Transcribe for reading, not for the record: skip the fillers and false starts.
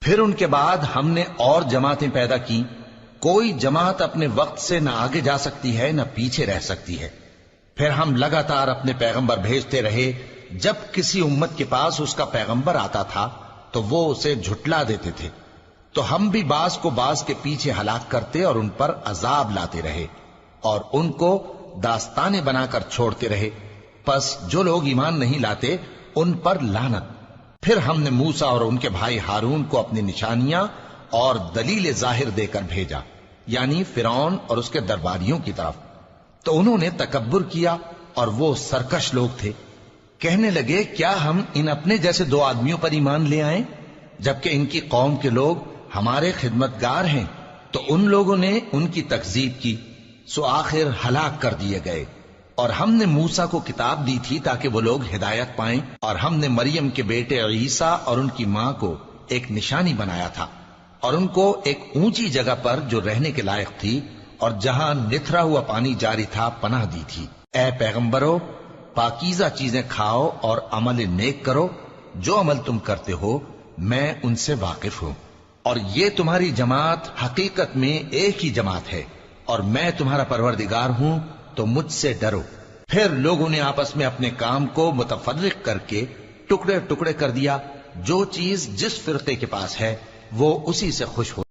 پھر ان کے بعد ہم نے اور جماعتیں پیدا کی، کوئی جماعت اپنے وقت سے نہ آگے جا سکتی ہے نہ پیچھے رہ سکتی ہے۔ پھر ہم لگاتار اپنے پیغمبر بھیجتے رہے، جب کسی امت کے پاس اس کا پیغمبر آتا تھا تو وہ اسے جھٹلا دیتے تھے، تو ہم بھی بعض کو بعض کے پیچھے ہلاک کرتے اور ان پر عذاب لاتے رہے اور ان کو داستانے بنا کر چھوڑتے رہے۔ پس جو لوگ ایمان نہیں لاتے ان پر لعنت۔ پھر ہم نے موسیٰ اور ان کے بھائی ہارون کو اپنی نشانیاں اور دلیل ظاہر دے کر بھیجا، یعنی فرعون اور اس کے درباریوں کی طرف، تو انہوں نے تکبر کیا اور وہ سرکش لوگ تھے۔ کہنے لگے کیا ہم ان اپنے جیسے دو آدمیوں پر ایمان لے آئیں جبکہ ان کی قوم کے لوگ ہمارے خدمتگار ہیں؟ تو ان لوگوں نے ان کی تکذیب کی، سو آخر ہلاک کر دیے گئے۔ اور ہم نے موسیٰ کو کتاب دی تھی تاکہ وہ لوگ ہدایت پائیں، اور ہم نے مریم کے بیٹے عیسیٰ اور ان کی ماں کو ایک نشانی بنایا تھا اور ان کو ایک اونچی جگہ پر جو رہنے کے لائق تھی اور جہاں نتھرا ہوا پانی جاری تھا پناہ دی تھی۔ اے پیغمبرو، پاکیزہ چیزیں کھاؤ اور عمل نیک کرو، جو عمل تم کرتے ہو میں ان سے واقف ہوں، اور یہ تمہاری جماعت حقیقت میں ایک ہی جماعت ہے، اور میں تمہارا پروردگار ہوں تو مجھ سے ڈرو۔ پھر لوگوں نے آپس میں اپنے کام کو متفرق کر کے ٹکڑے ٹکڑے کر دیا، جو چیز جس فرقے کے پاس ہے وہ اسی سے خوش ہو